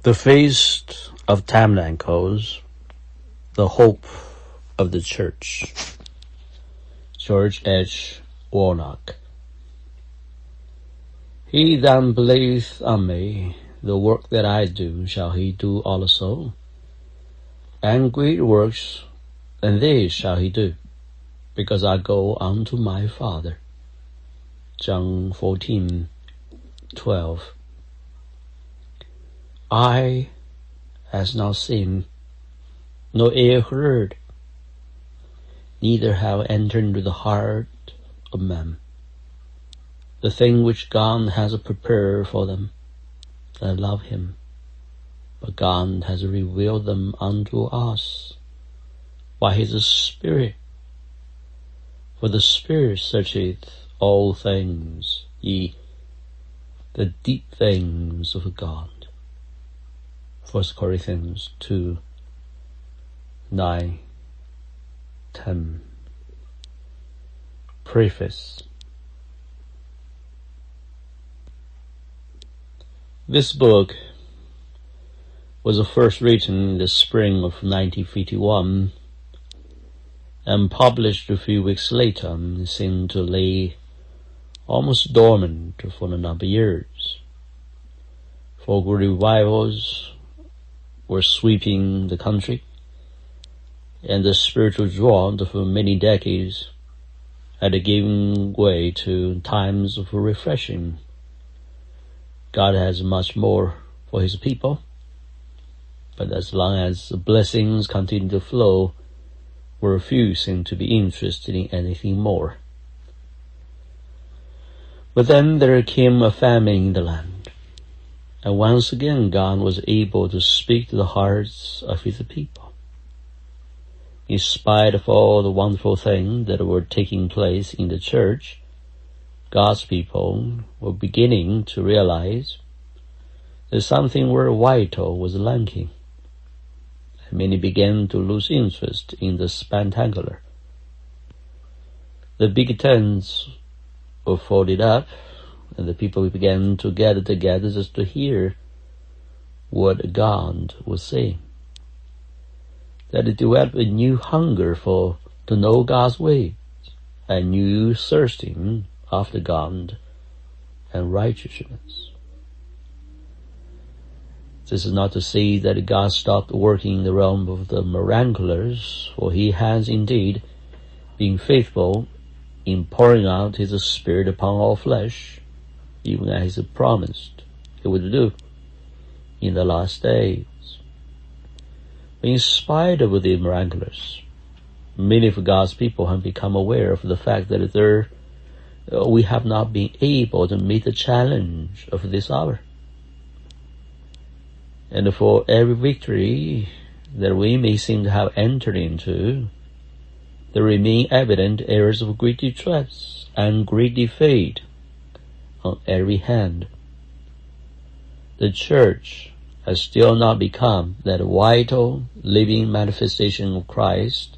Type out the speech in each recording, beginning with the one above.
The Feast of Tabernacles, the Hope of the Church. George H. Warnock. He that believeth on me, the work that I do shall he do also, and great works than these shall he do, because I go unto my Father. John 14:12. Eye has not seen, nor ear heard, neither have entered into the heart of man the thing which God has prepared for them that love him. But God has revealed them unto us by his Spirit. For the Spirit searcheth all things, the deep things of God. 1 Corinthians 2:9-10. Preface. This book was first written in the spring of 1951 and published a few weeks later, and seemed to lay almost dormant for a number of years. For revivals were sweeping the country, and the spiritual drought for many decades had given way to times of refreshing. God has much more for his people, but as long as the blessings continue to flow, very few seem to be interested in anything more. But then there came a famine in the land, and once again God was able to speak to the hearts of his people. In spite of all the wonderful things that were taking place in the church, God's people were beginning to realize that something very vital was lacking. And many began to lose interest in the spectacular. The big tents were folded up, and the people began to gather together just to hear what God was saying. That it developed a new hunger to know God's ways, a new thirsting after God and righteousness. This is not to say that God stopped working in the realm of the miraculous, for he has indeed been faithful in pouring out his Spirit upon all flesh, even as he promised he would do in the last days. But in spite of the miraculous, many of God's people have become aware of the fact that we have not been able to meet the challenge of this hour. And for every victory that we may seem to have entered into, there remain evident areas of great distress and great defeat on every hand. The church has still not become that vital, living manifestation of Christ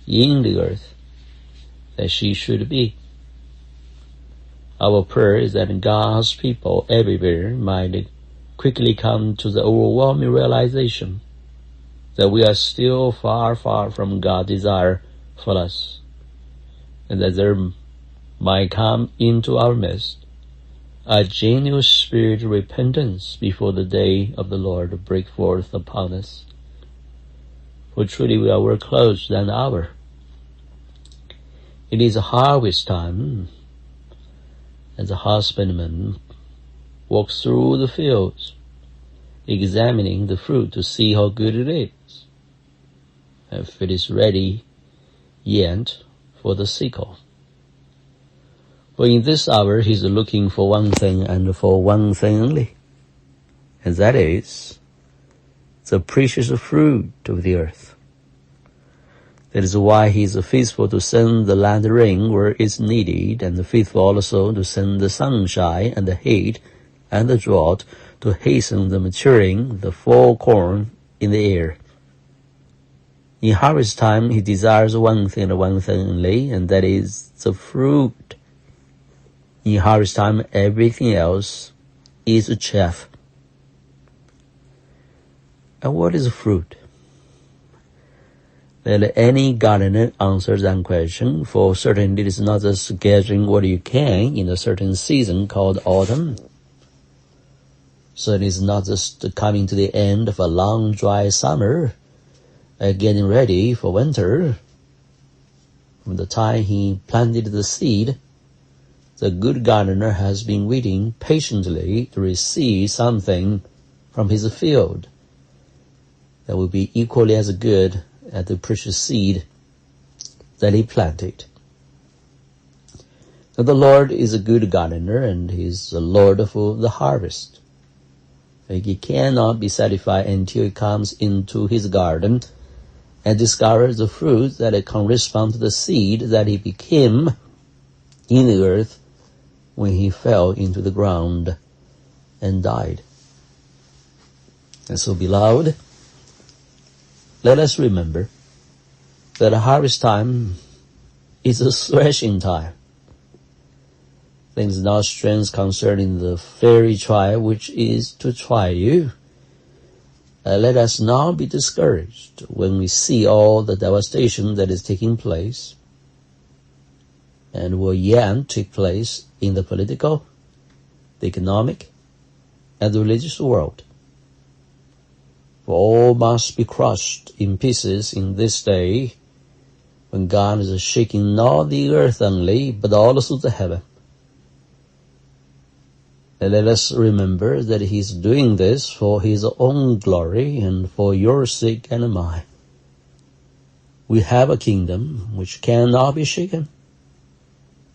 in the earth that she should be. Our prayer is that God's people everywhere might quickly come to the overwhelming realization that we are still far, far from God's desire for us, and that there might come into our midst a genuine spirit of repentance before the day of the Lord break forth upon us. For truly we are very close than ever. It is a harvest time, as the husbandman walks through the fields, examining the fruit to see how good it is, if it is ready yet for the sickle. For in this hour he is looking for one thing, and for one thing only, and that is the precious fruit of the earth. That is why he is faithful to send the land rain where it is needed, and faithful also to send the sunshine and the heat and the drought to hasten the maturing, the fall corn in the air. In harvest time he desires one thing and one thing only, and that is the fruit. In harvest time everything else is chaff. And what is fruit? Let any gardener answer that question, for certainly it is not just gathering what you can in a certain season called autumn. So it is not just coming to the end of a long dry summer, getting ready for winter. From the time he planted the seed, the good gardener has been waiting patiently to receive something from his field that will be equally as good as the precious seed that he planted. Now the Lord is a good gardener, and he is the Lord of the harvest. He cannot be satisfied until he comes into his garden and discovers the fruit that corresponds to the seed that he became in the earth when he fell into the ground and died. And so, beloved, let us remember that harvest time is a threshing time. Things not strange concerning the fiery trial which is to try you. Let us not be discouraged when we see all the devastation that is taking place and will yet take place in the political, the economic, and the religious world. For all must be crushed in pieces in this day, when God is shaking not the earth only, but also the heaven. And let us remember that he is doing this for his own glory and for your sake and mine. We have a kingdom which cannot be shaken,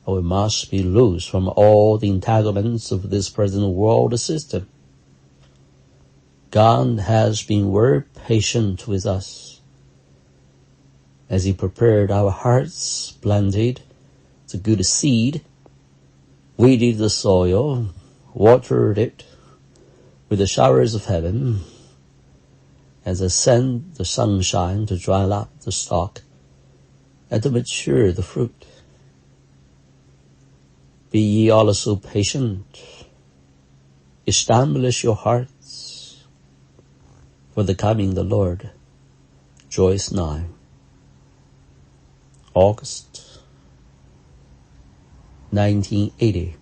or we must be loose from all the entanglements of this present world system. God has been very patient with us as he prepared our hearts, planted the good seed, weeded the soil, watered it with the showers of heaven, as I sent the sunshine to dry up the stalk and to mature the fruit. Be ye also patient, establish your hearts, for the coming of the Lord draws nigh. August 1980.